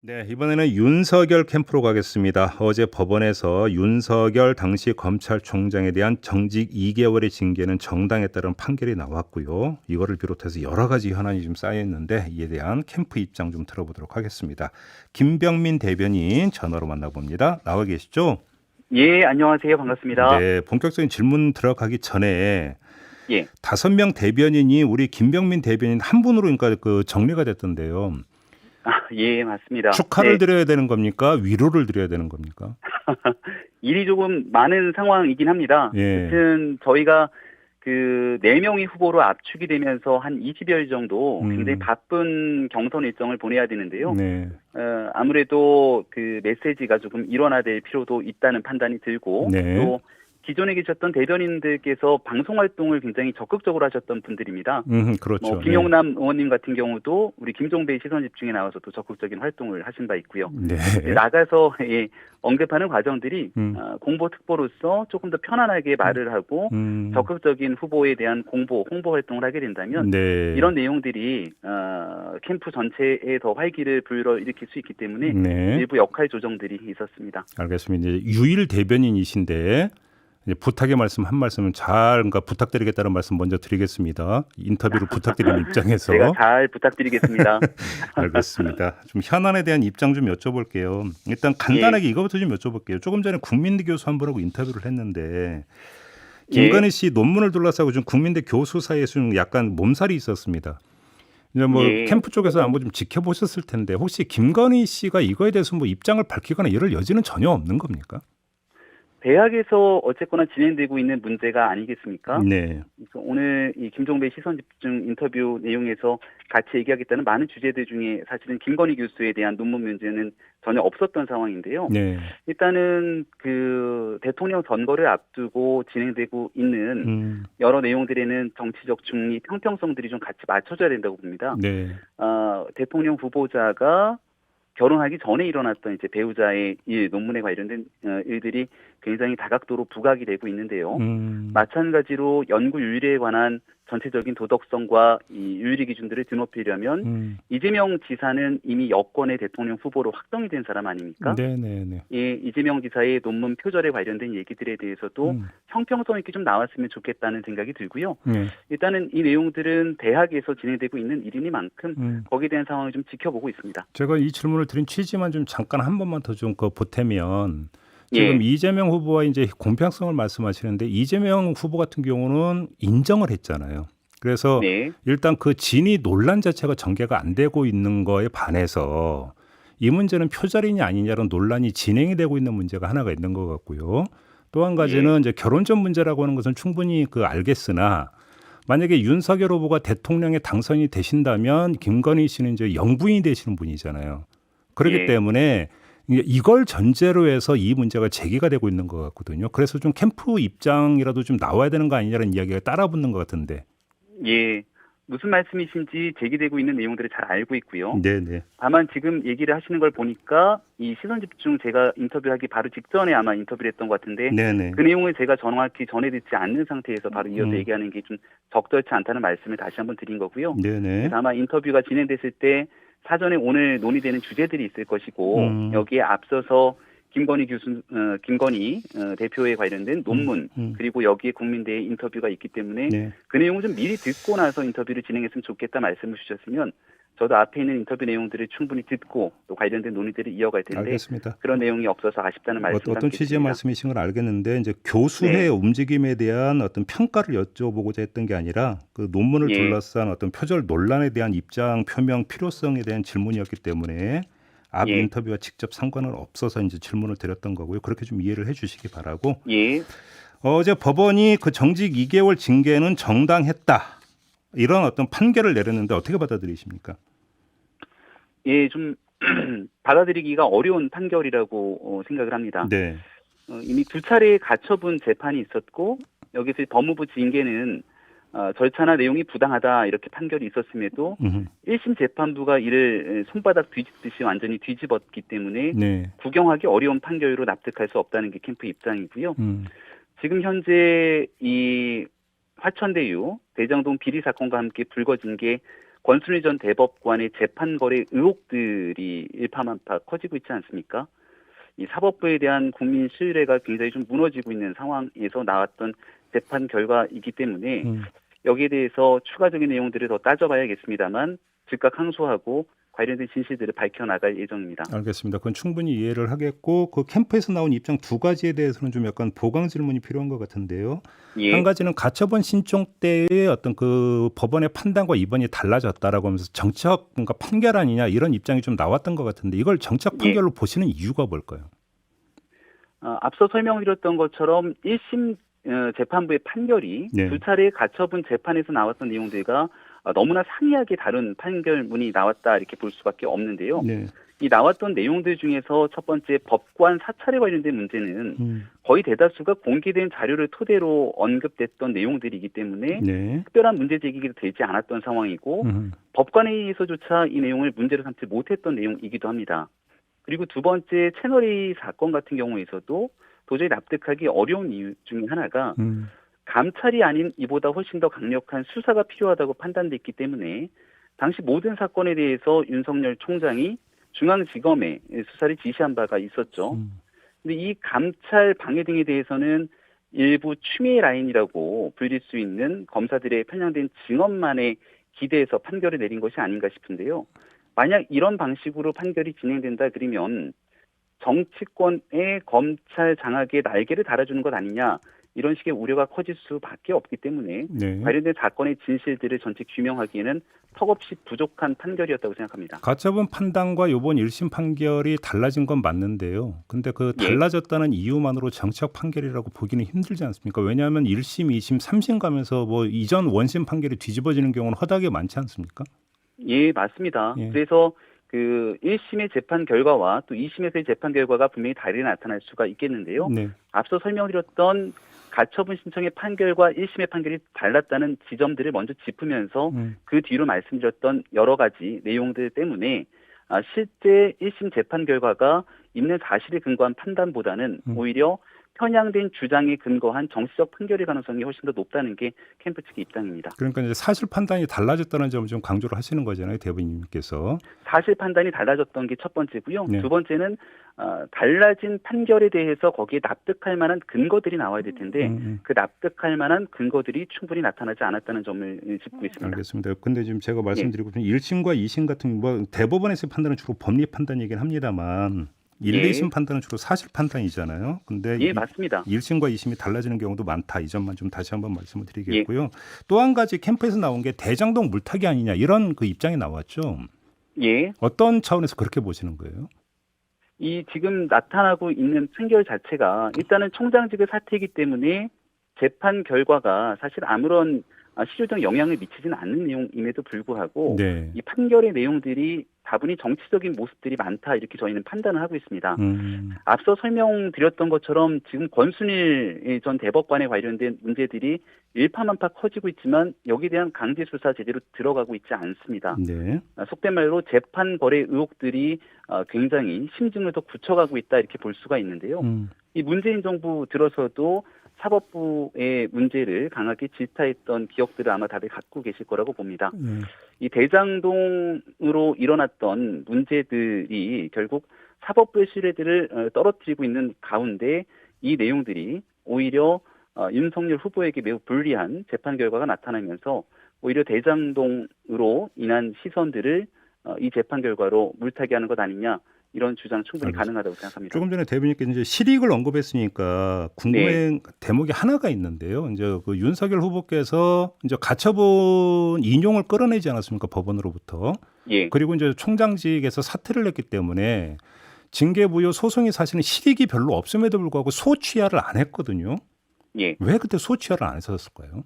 네, 이번에는 윤석열 캠프로 가겠습니다. 어제 법원에서 윤석열 당시 검찰총장에 대한 정직 2개월의 징계는 정당했다는 판결이 나왔고요. 이거를 비롯해서 여러 가지 현안이 좀 쌓여 있는데 이에 대한 캠프 입장 좀 들어보도록 하겠습니다. 김병민 대변인 전화로 만나봅니다. 나와 계시죠? 예, 안녕하세요. 반갑습니다. 네, 본격적인 질문 들어가기 전에 예. 5명 대변인이 우리 김병민 대변인 한 분으로 그러니까 그 정리가 됐던데요. 예, 맞습니다. 축하를 네. 드려야 되는 겁니까? 위로를 드려야 되는 겁니까? 일이 조금 많은 상황이긴 합니다. 예. 여튼 저희가 그 4명의 후보로 압축이 되면서 한 20여일 정도 굉장히 음. 바쁜 경선 일정을 보내야 되는데요. 네. 아무래도 그 메시지가 조금 일원화될 필요도 있다는 판단이 들고 네. 또 기존에 계셨던 대변인들께서 방송 활동을 굉장히 적극적으로 하셨던 분들입니다. 뭐 그렇죠. 네. 김용남 의원님 같은 경우도 우리 김종배 시선 집중에 나와서 또 적극적인 활동을 하신 바 있고요. 네. 나가서 언급하는 과정들이 음. 공보 특보로서 조금 더 편안하게 말을 하고 음. 적극적인 후보에 대한 홍보 활동을 하게 된다면 네. 이런 내용들이 캠프 전체에 더 활기를 불러일으킬 수 있기 때문에 네. 일부 역할 조정들이 있었습니다. 알겠습니다. 이제 유일 대변인이신데 이제 부탁의 말씀 한 말씀 잘 그러니까 부탁드리겠다는 말씀 먼저 드리겠습니다. 인터뷰를 부탁드리는 입장에서. 제가 잘 부탁드리겠습니다. 알겠습니다. 좀 현안에 대한 입장 좀 여쭤볼게요. 일단 예, 간단하게 이거부터 좀 여쭤볼게요. 조금 전에 국민대 교수 한 분하고 인터뷰를 했는데 예, 김건희 씨 논문을 둘러싸고 좀 국민대 교수 사이에서 좀 약간 몸살이 있었습니다. 이제 뭐 예. 캠프 쪽에서 한번 좀 지켜보셨을 텐데 혹시 김건희 씨가 이거에 대해서 뭐 입장을 밝히거나 이럴 여지는 전혀 없는 겁니까? 대학에서 어쨌거나 진행되고 있는 문제가 아니겠습니까? 네, 그래서 오늘 이 김종배 시선 집중 인터뷰 내용에서 같이 얘기하겠다는 많은 주제들 중에 사실은 김건희 교수에 대한 논문 문제는 전혀 없었던 상황인데요. 네, 일단은 그 대통령 선거를 앞두고 진행되고 있는 음, 여러 내용들에는 정치적 중립, 형평성들이 좀 같이 맞춰져야 된다고 봅니다. 네, 대통령 후보자가 결혼하기 전에 일어났던 이제 배우자의 일, 논문에 관련된 일들이 굉장히 다각도로 부각이 되고 있는데요. 음, 마찬가지로 연구 윤리에 관한 전체적인 도덕성과 이 윤리 기준들을 드높이려면 음, 이재명 지사는 이미 여권의 대통령 후보로 확정이 된 사람 아닙니까? 네, 네, 네, 예, 이재명 지사의 논문 표절에 관련된 얘기들에 대해서도 음, 형평성 있게 좀 나왔으면 좋겠다는 생각이 들고요. 네, 일단은 이 내용들은 대학에서 진행되고 있는 일이니만큼 거기에 대한 상황을 좀 지켜보고 있습니다. 제가 이 질문을 드린 취지만 좀 잠깐 한 번만 더 좀 보태면 지금 예, 이재명 후보와 이제 공평성을 말씀하시는데 이재명 후보 같은 경우는 인정을 했잖아요. 그래서 네, 일단 그 진위 논란 자체가 전개가 안 되고 있는 거에 반해서 이 문제는 표절이냐 아니냐는 논란이 진행이 되고 있는 문제가 하나가 있는 것 같고요. 또 한 예, 가지는 이제 결혼 전 문제라고 하는 것은 충분히 알겠으나 만약에 윤석열 후보가 대통령에 당선이 되신다면 김건희 씨는 이제 영부인이 되시는 분이잖아요. 그렇기 예. 때문에 이걸 전제로 해서 이 문제가 제기가 되고 있는 것 같거든요. 그래서 좀 캠프 입장이라도 좀 나와야 되는 거 아니냐는 이야기가 따라붙는 것 같은데. 예. 무슨 말씀이신지 제기되고 있는 내용들을 잘 알고 있고요. 네네. 다만 지금 얘기를 하시는 걸 보니까 이 시선 집중 제가 인터뷰하기 바로 직전에 아마 인터뷰를 했던 것 같은데 네네. 그 내용을 제가 정확히 전해 듣지 않는 상태에서 바로 이어서 음, 얘기하는 게 좀 적절치 않다는 말씀을 다시 한번 드린 거고요. 네네. 그래서 아마 인터뷰가 진행됐을 때 사전에 오늘 논의되는 주제들이 있을 것이고 음, 여기에 앞서서 김건희 대표에 관련된 음, 논문 음, 그리고 여기에 국민대의 인터뷰가 있기 때문에 네. 그 내용을 좀 미리 듣고 나서 인터뷰를 진행했으면 좋겠다 말씀을 주셨으면 저도 앞에 있는 인터뷰 내용들을 충분히 듣고 또 관련된 논의들을 이어갈 텐데 알겠습니다. 그런 내용이 없어서 아쉽다는 말씀을 어떤 취지의 담겠습니다. 말씀이신 걸 알겠는데 이제 네, 교수의 움직임에 대한 어떤 평가를 여쭤보고자 했던 게 아니라 그 논문을 예, 둘러싼 어떤 표절 논란에 대한 입장 표명 필요성에 대한 질문이었기 때문에 앞 예, 인터뷰와 직접 상관은 없어서 이제 질문을 드렸던 거고요. 그렇게 좀 이해를 해주시기 바라고. 예, 어제 법원이 그 정직 2개월 징계는 정당했다 이런 어떤 판결을 내렸는데 어떻게 받아들이십니까? 예, 좀 받아들이기가 어려운 판결이라고 생각을 합니다. 네. 이미 두 차례 가처분 재판이 있었고 여기서 법무부 징계는 절차나 내용이 부당하다 이렇게 판결이 있었음에도 음흠. 1심 재판부가 이를 손바닥 뒤집듯이 완전히 뒤집었기 때문에 네. 구경하기 어려운 판결로 납득할 수 없다는 게 캠프 입장이고요. 음. 지금 현재 이 화천대유 대장동 비리 사건과 함께 불거진 게 권순희 전 대법관의 재판 거래 의혹들이 일파만파 커지고 있지 않습니까? 이 사법부에 대한 국민 신뢰가 굉장히 좀 무너지고 있는 상황에서 나왔던 재판 결과이기 때문에 여기에 대해서 추가적인 내용들을 더 따져봐야겠습니다만 즉각 항소하고 관련된 진실들을 밝혀나갈 예정입니다. 알겠습니다. 그건 충분히 이해를 하겠고 그 캠프에서 나온 입장 두 가지에 대해서는 좀 약간 보강 질문이 필요한 것 같은데요. 예. 한 가지는 가처분 신청 때의 어떤 그 법원의 판단과 이번이 달라졌다라고 하면서 정책 뭔가 판결 아니냐 이런 입장이 좀 나왔던 것 같은데 이걸 정책 판결로 보시는 이유가 뭘까요? 앞서 설명드렸던 것처럼 1심 재판부의 판결이 네. 두 차례 가처분 재판에서 나왔던 내용들과 너무나 상이하게 다른 판결문이 나왔다 이렇게 볼 수밖에 없는데요. 네. 이 나왔던 내용들 중에서 첫 번째 법관 사찰에 관련된 문제는 거의 대다수가 공개된 자료를 토대로 언급됐던 내용들이기 때문에 네. 특별한 문제 제기가 되지 않았던 상황이고 법관회의에서조차 이 내용을 문제로 삼지 못했던 내용이기도 합니다. 그리고 두 번째 채널A 사건 같은 경우에서도 도저히 납득하기 어려운 이유 중에 하나가 감찰이 아닌 이보다 훨씬 더 강력한 수사가 필요하다고 판단됐기 때문에 당시 모든 사건에 대해서 윤석열 총장이 중앙지검에 수사를 지시한 바가 있었죠. 근데 이 감찰 방해 등에 대해서는 일부 추미애 라인이라고 불릴 수 있는 검사들의 편향된 증언만에 기대해서 판결을 내린 것이 아닌가 싶은데요. 만약 이런 방식으로 판결이 진행된다 그러면 정치권의 검찰 장악에 날개를 달아주는 것 아니냐 이런 식의 우려가 커질 수밖에 없기 때문에 네. 관련된 사건의 진실들을 전체 규명하기에는 턱없이 부족한 판결이었다고 생각합니다. 가처분 판단과 이번 1심 판결이 달라진 건 맞는데요. 근데 그 예. 달라졌다는 이유만으로 정책 판결이라고 보기는 힘들지 않습니까? 왜냐하면 1심, 2심, 3심 가면서 뭐 이전 원심 판결이 뒤집어지는 경우는 허다하게 많지 않습니까? 예, 맞습니다. 예. 그래서 그 1심의 재판 결과와 또 2심에서의 재판 결과가 분명히 다르게 나타날 수가 있겠는데요. 네. 앞서 설명드렸던 가처분 신청의 판결과 1심의 판결이 달랐다는 지점들을 먼저 짚으면서 그 뒤로 말씀드렸던 여러 가지 내용들 때문에 실제 1심 재판 결과가 있는 사실에 근거한 판단보다는 오히려 편향된 주장에 근거한 정치적 판결의 가능성이 훨씬 더 높다는 게 캠프 측의 입장입니다. 그러니까 이제 사실 판단이 달라졌다는 점을 좀 강조를 하시는 거잖아요, 대변인님께서. 사실 판단이 달라졌던 게 첫 번째고요. 네. 두 번째는 달라진 판결에 대해서 거기에 납득할 만한 근거들이 나와야 될 텐데 그 납득할 만한 근거들이 충분히 나타나지 않았다는 점을 짚고 있습니다. 알겠습니다. 근데 지금 제가 말씀드리고 싶은 1심과 2심 같은 뭐 대법원에서의 판단은 주로 법리 판단이긴 합니다만 1, 예. 2심 판단은 주로 사실 판단이잖아요. 근데 예, 맞습니다. 1심과 2심이 달라지는 경우도 많다. 이 점만 좀 다시 한번 말씀을 드리겠고요. 또 한 가지 캠프에서 나온 게 대장동 물타기 아니냐 이런 그 입장이 나왔죠. 예. 어떤 차원에서 그렇게 보시는 거예요? 이 지금 나타나고 있는 판결 자체가 일단은 총장직의 사퇴이기 때문에 재판 결과가 사실 아무런 실효적 영향을 미치지는 않는 내용임에도 불구하고 네. 이 판결의 내용들이 다분히 정치적인 모습들이 많다 이렇게 저희는 판단을 하고 있습니다. 앞서 설명드렸던 것처럼 지금 권순일 전 대법관에 관련된 문제들이 일파만파 커지고 있지만 여기에 대한 강제 수사 제대로 들어가고 있지 않습니다. 네. 속된 말로 재판 거래 의혹들이 굉장히 심증을 더 굳혀가고 있다 이렇게 볼 수가 있는데요. 이 문재인 정부 들어서도 사법부의 문제를 강하게 질타했던 기억들을 아마 다들 갖고 계실 거라고 봅니다. 이 대장동으로 일어났던 문제들이 결국 사법부의 신뢰들을 떨어뜨리고 있는 가운데 이 내용들이 오히려 윤석열 후보에게 매우 불리한 재판 결과가 나타나면서 오히려 대장동으로 인한 시선들을 이 재판 결과로 물타기하는 것 아니냐 이런 주장 충분히 가능하다고 생각합니다. 조금 전에 대변인께서 이제 실익을 언급했으니까 궁금한 대목이 하나가 있는데요. 이제 그 윤석열 후보께서 이제 가처분 인용을 끌어내지 않았습니까 법원으로부터. 예. 그리고 이제 총장직에서 사퇴를 했기 때문에 징계부여 소송이 사실은 실익이 별로 없음에도 불구하고 소취하를 안 했거든요. 예. 왜 그때 소취하를 안 했었을까요?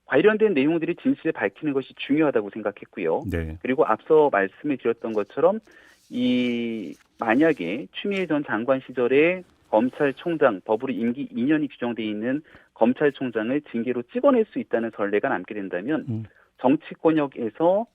관련된 내용들이 진실을 밝히는 것이 중요하다고 생각했고요. 네. 그리고 앞서 말씀을 드렸던 것처럼 만약에 추미애 전 장관 시절에 검찰총장 법으로 임기 2년이 규정되어 있는 검찰총장을 징계로 찍어낼 수 있다는 선례가 남게 된다면 정치권역에서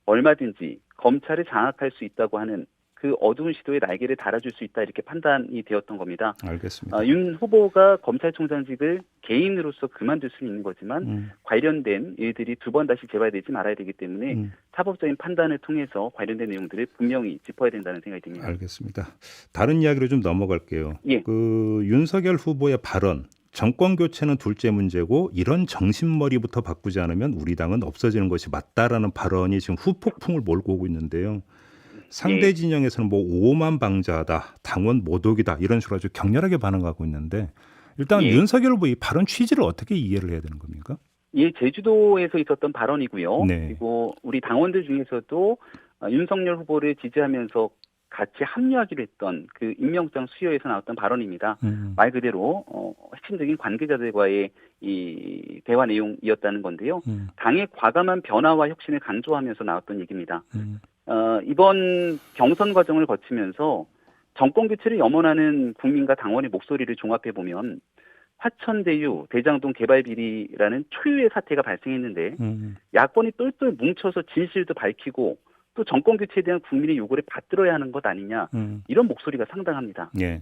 얼마든지 검찰을 장악할 수 있다고 하는 그 어두운 시도에 날개를 달아줄 수 있다 이렇게 판단이 되었던 겁니다. 알겠습니다. 윤 후보가 검찰총장직을 개인으로서 그만둘 수는 있는 거지만 관련된 일들이 두 번 다시 재발되지 말아야 되기 때문에 사법적인 판단을 통해서 관련된 내용들을 분명히 짚어야 된다는 생각이 듭니다. 알겠습니다. 다른 이야기로 좀 넘어갈게요. 예. 그 윤석열 후보의 발언, 정권 교체는 둘째 문제고 이런 정신머리부터 바꾸지 않으면 우리 당은 없어지는 것이 맞다라는 발언이 지금 후폭풍을 몰고 오고 있는데요. 상대 진영에서는 뭐 오만 방자하다, 당원 모독이다 이런 식으로 아주 격렬하게 반응하고 있는데 일단 윤석열 후보의 발언 취지를 어떻게 이해를 해야 되는 겁니까? 예, 제주도에서 있었던 발언이고요. 네. 그리고 우리 당원들 중에서도 윤석열 후보를 지지하면서 같이 합류하기로 했던 그 임명장 수여에서 나왔던 발언입니다. 말 그대로 핵심적인 관계자들과의 이 대화 내용이었다는 건데요. 당의 과감한 변화와 혁신을 강조하면서 나왔던 얘기입니다. 이번 경선 과정을 거치면서 정권 교체를 염원하는 국민과 당원의 목소리를 종합해 보면 화천대유, 대장동 개발 비리라는 초유의 사태가 발생했는데 야권이 똘똘 뭉쳐서 진실도 밝히고 또 정권 교체에 대한 국민의 요구를 받들어야 하는 것 아니냐 이런 목소리가 상당합니다. 예.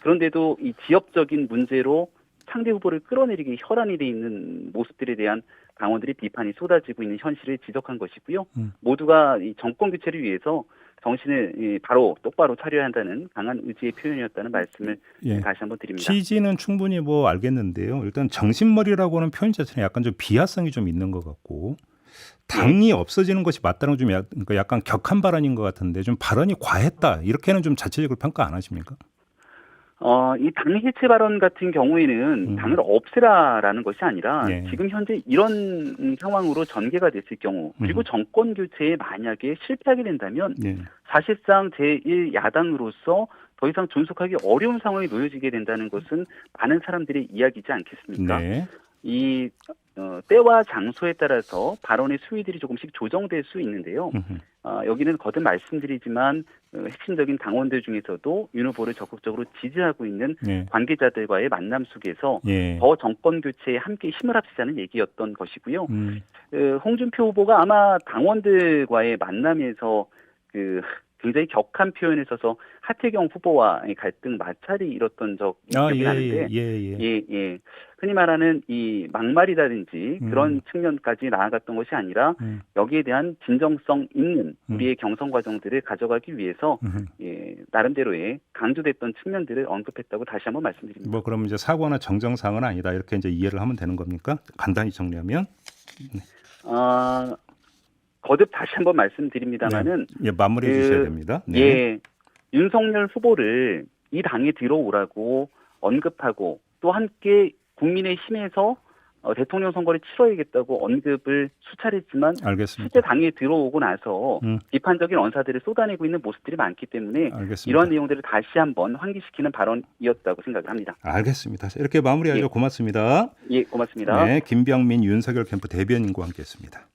그런데도 이 지역적인 문제로 상대 후보를 끌어내리기 혈안이 돼 있는 모습들에 대한 당원들의 비판이 쏟아지고 있는 현실을 지적한 것이고요. 모두가 이 정권 교체를 위해서 정신을 바로 똑바로 차려야 한다는 강한 의지의 표현이었다는 말씀을 다시 한번 드립니다. 취지는 충분히 뭐 알겠는데요. 일단 정신머리라고 하는 표현 자체는 약간 좀 비하성이 좀 있는 것 같고 당이 없어지는 것이 맞다는 좀 약간 격한 발언인 것 같은데 좀 발언이 과했다 이렇게는 좀 자체적으로 평가 안 하십니까? 이 당 해체 발언 같은 경우에는 당을 없애라라는 것이 아니라 지금 현재 이런 상황으로 전개가 됐을 경우 그리고 정권 교체에 만약에 실패하게 된다면 사실상 제1야당으로서 더 이상 존속하기 어려운 상황에 놓여지게 된다는 것은 많은 사람들의 이야기지 않겠습니까? 이 때와 장소에 따라서 발언의 수위들이 조금씩 조정될 수 있는데요. 여기는 거듭 말씀드리지만 핵심적인 당원들 중에서도 윤 후보를 적극적으로 지지하고 있는 관계자들과의 만남 속에서 더 정권 교체에 함께 힘을 합치자는 얘기였던 것이고요. 홍준표 후보가 아마 당원들과의 만남에서 굉장히 격한 표현을 써서 하태경 후보와의 갈등 마찰이 일었던 적이 기억이 나는데 흔히 말하는 이 막말이라든지 그런 측면까지 나아갔던 것이 아니라 여기에 대한 진정성 있는 우리의 경선 과정들을 가져가기 위해서 나름대로의 강조됐던 측면들을 언급했다고 다시 한번 말씀드립니다. 뭐 그럼 이제 사과나 정정사항은 아니다 이렇게 이제 이해를 하면 되는 겁니까? 간단히 정리하면? 거듭 다시 한번 말씀드립니다만은 마무리해 주셔야 됩니다. 윤석열 후보를 이 당에 들어오라고 언급하고 또 함께 국민의힘에서 대통령 선거를 치러야겠다고 언급을 수차례했지만 실제 당에 들어오고 나서 비판적인 언사들을 쏟아내고 있는 모습들이 많기 때문에 이런 내용들을 다시 한번 환기시키는 발언이었다고 생각을 합니다. 알겠습니다. 이렇게 마무리하죠. 고맙습니다. 고맙습니다. 김병민 윤석열 캠프 대변인과 함께했습니다.